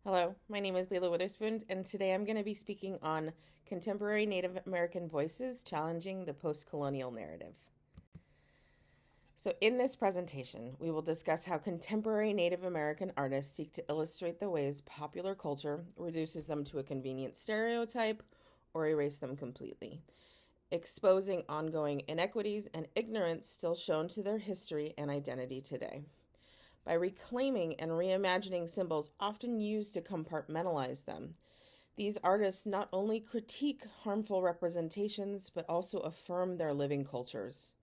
Hello, my name is Lela Witherspoon, and today I'm going to be speaking on contemporary Native American voices challenging the post-colonial narrative. So in this presentation, we will discuss how contemporary Native American artists seek to illustrate the ways popular culture reduces them to a convenient stereotype or erase them completely, exposing ongoing inequities and ignorance still shown to their history and identity today. By reclaiming and reimagining symbols often used to compartmentalize them, these artists not only critique harmful representations, but also affirm their living cultures.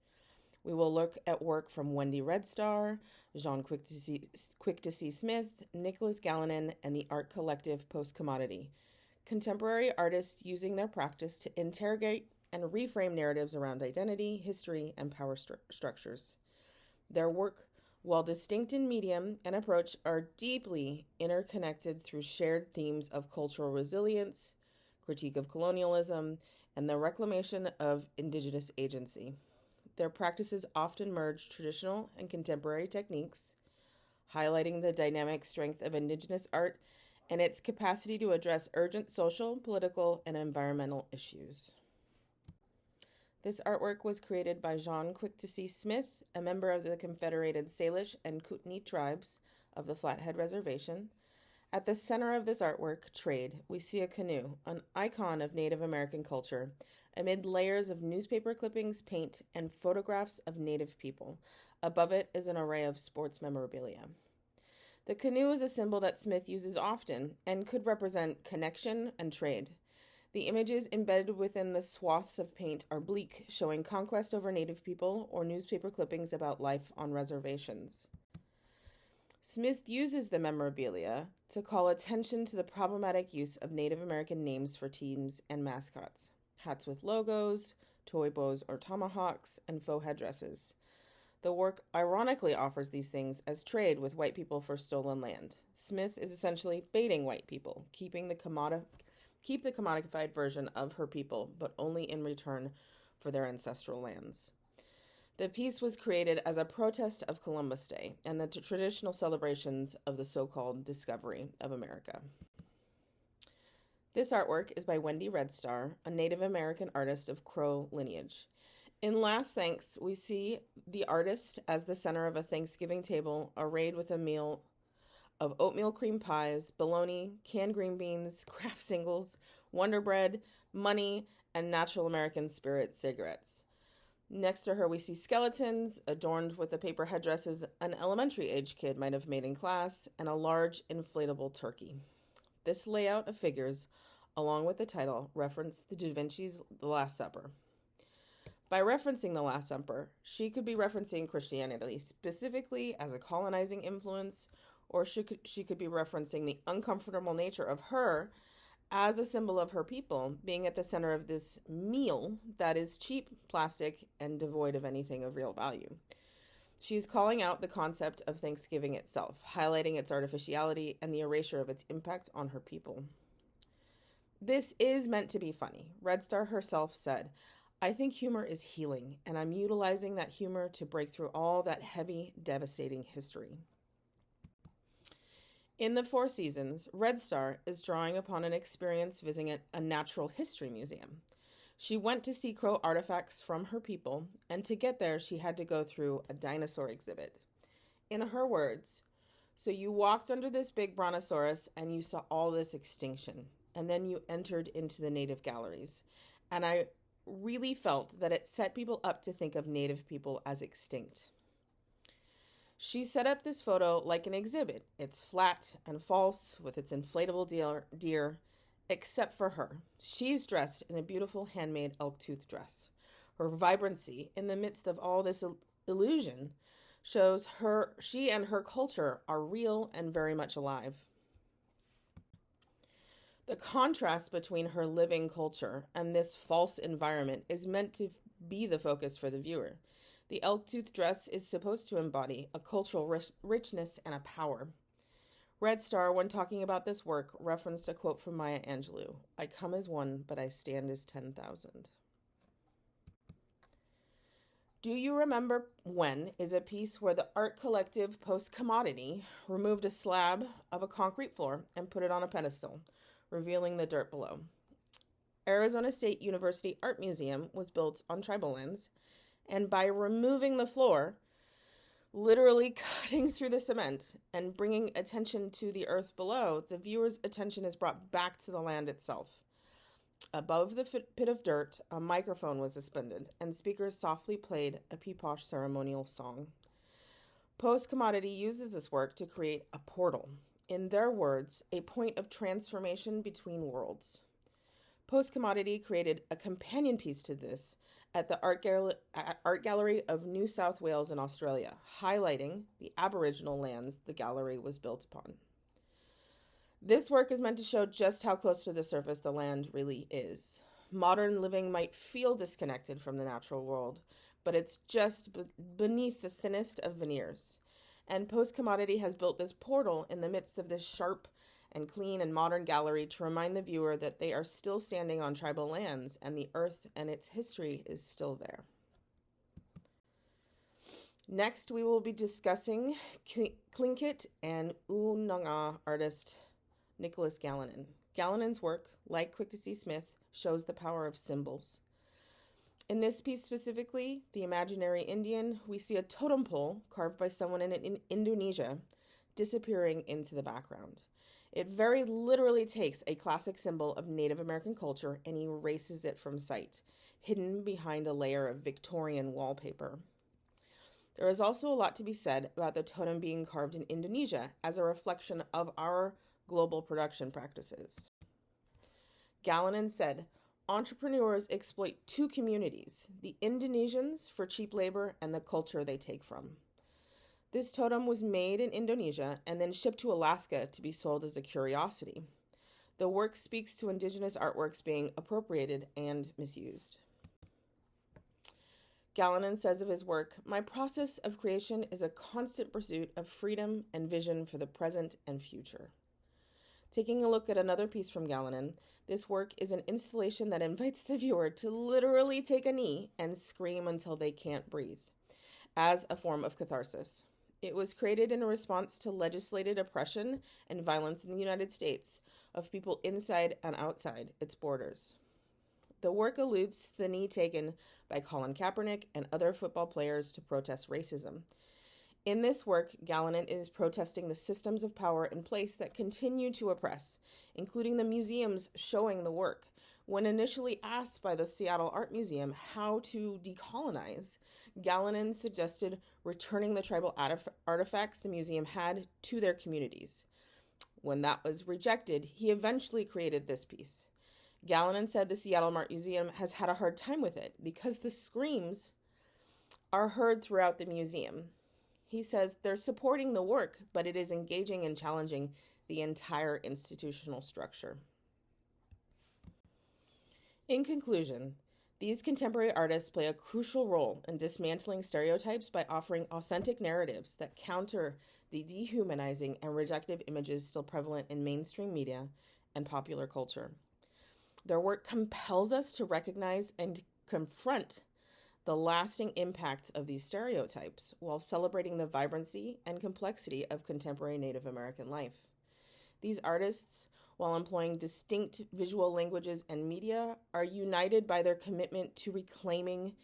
We will look at work from Wendy Redstar, Jean Quick to See Smith, Nicholas Galinan, and the art collective Post-Commodity, contemporary artists using their practice to interrogate and reframe narratives around identity, history, and power structures. Their work, while distinct in medium and approach, are deeply interconnected through shared themes of cultural resilience, critique of colonialism, and the reclamation of indigenous agency. Their practices often merge traditional and contemporary techniques, highlighting the dynamic strength of indigenous art and its capacity to address urgent social, political, and environmental issues. This artwork was created by Jean Quick to See Smith, a member of the Confederated Salish and Kootenai tribes of the Flathead Reservation. At the center of this artwork, Trade, we see a canoe, an icon of Native American culture, amid layers of newspaper clippings, paint, and photographs of Native people. Above it is an array of sports memorabilia. The canoe is a symbol that Smith uses often and could represent connection and trade. The images embedded within the swaths of paint are bleak, showing conquest over Native people, or newspaper clippings about life on reservations. Smith uses the memorabilia to call attention to the problematic use of Native American names for teams and mascots, hats with logos, toy bows or tomahawks, and faux headdresses. The work ironically offers these things as trade with white people for stolen land. Smith is essentially baiting white people, keep the commodified version of her people, but only in return for their ancestral lands. The piece was created as a protest of Columbus Day and the traditional celebrations of the so-called discovery of America. This artwork is by Wendy Redstar, a Native American artist of Crow lineage. In Last Thanks, we see the artist as the center of a Thanksgiving table arrayed with a meal of oatmeal cream pies, bologna, canned green beans, Kraft singles, Wonder Bread, money, and Natural American Spirit cigarettes. Next to her, we see skeletons adorned with the paper headdresses an elementary-age kid might have made in class, and a large inflatable turkey. This layout of figures, along with the title, reference the Da Vinci's The Last Supper. By referencing The Last Supper, she could be referencing Christianity, specifically as a colonizing influence, or she could be referencing the uncomfortable nature of her as a symbol of her people being at the center of this meal that is cheap, plastic, and devoid of anything of real value. She is calling out the concept of Thanksgiving itself, highlighting its artificiality and the erasure of its impact on her people. This is meant to be funny. Redstar herself said, "I think humor is healing, and I'm utilizing that humor to break through all that heavy, devastating history." In the Four Seasons, Redstar is drawing upon an experience visiting a natural history museum. She went to see Crow artifacts from her people, and to get there, she had to go through a dinosaur exhibit. In her words, "So you walked under this big brontosaurus and you saw all this extinction, and then you entered into the native galleries. And I really felt that it set people up to think of Native people as extinct." She set up this photo like an exhibit. It's flat and false with its inflatable deer, except for her. She's dressed in a beautiful handmade elk tooth dress. Her vibrancy in the midst of all this illusion shows she and her culture are real and very much alive. The contrast between her living culture and this false environment is meant to be the focus for the viewer. The elk tooth dress is supposed to embody a cultural richness and a power. Redstar, when talking about this work, referenced a quote from Maya Angelou, "I come as one, but I stand as 10,000. Do You Remember When is a piece where the art collective Post-Commodity removed a slab of a concrete floor and put it on a pedestal, revealing the dirt below. Arizona State University Art Museum was built on tribal lands, and by removing the floor, literally cutting through the cement and bringing attention to the earth below, the viewer's attention is brought back to the land itself. Above the pit of dirt, a microphone was suspended, and speakers softly played a peeposh ceremonial song. Post-Commodity uses this work to create a portal. In their words, a point of transformation between worlds. Post-Commodity created a companion piece to this at the Art Gallery of New South Wales in Australia, highlighting the Aboriginal lands the gallery was built upon. This work is meant to show just how close to the surface the land really is. Modern living might feel disconnected from the natural world, but it's just beneath the thinnest of veneers. And Post-Commodity has built this portal in the midst of this sharp and clean and modern gallery to remind the viewer that they are still standing on tribal lands and the earth and its history is still there. Next, we will be discussing Tlingit and Unanga artist Nicholas Galinan. Galinan's work, like Quick to See Smith, shows the power of symbols. In this piece specifically, The Imaginary Indian, we see a totem pole carved by someone in Indonesia disappearing into the background. It very literally takes a classic symbol of Native American culture and erases it from sight, hidden behind a layer of Victorian wallpaper. There is also a lot to be said about the totem being carved in Indonesia as a reflection of our global production practices. Galinan said, entrepreneurs exploit two communities, the Indonesians for cheap labor and the culture they take from. This totem was made in Indonesia and then shipped to Alaska to be sold as a curiosity. The work speaks to indigenous artworks being appropriated and misused. Galinan says of his work, my process of creation is a constant pursuit of freedom and vision for the present and future. Taking a look at another piece from Galinan, this work is an installation that invites the viewer to literally take a knee and scream until they can't breathe, as a form of catharsis. It was created in a response to legislated oppression and violence in the United States of people inside and outside its borders. The work alludes to the knee taken by Colin Kaepernick and other football players to protest racism. In this work, Galinan is protesting the systems of power in place that continue to oppress, including the museums showing the work. When initially asked by the Seattle Art Museum how to decolonize, Galinan suggested returning the tribal artifacts the museum had to their communities. When that was rejected, he eventually created this piece. Galinan said the Seattle Art Museum has had a hard time with it because the screams are heard throughout the museum. He says they're supporting the work, but it is engaging and challenging the entire institutional structure. In conclusion, these contemporary artists play a crucial role in dismantling stereotypes by offering authentic narratives that counter the dehumanizing and reductive images still prevalent in mainstream media and popular culture. Their work compels us to recognize and confront the lasting impact of these stereotypes while celebrating the vibrancy and complexity of contemporary Native American life. These artists, while employing distinct visual languages and media, are united by their commitment to reclaiming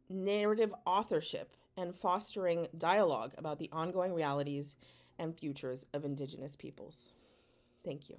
narrative authorship and fostering dialogue about the ongoing realities and futures of Indigenous peoples. Thank you.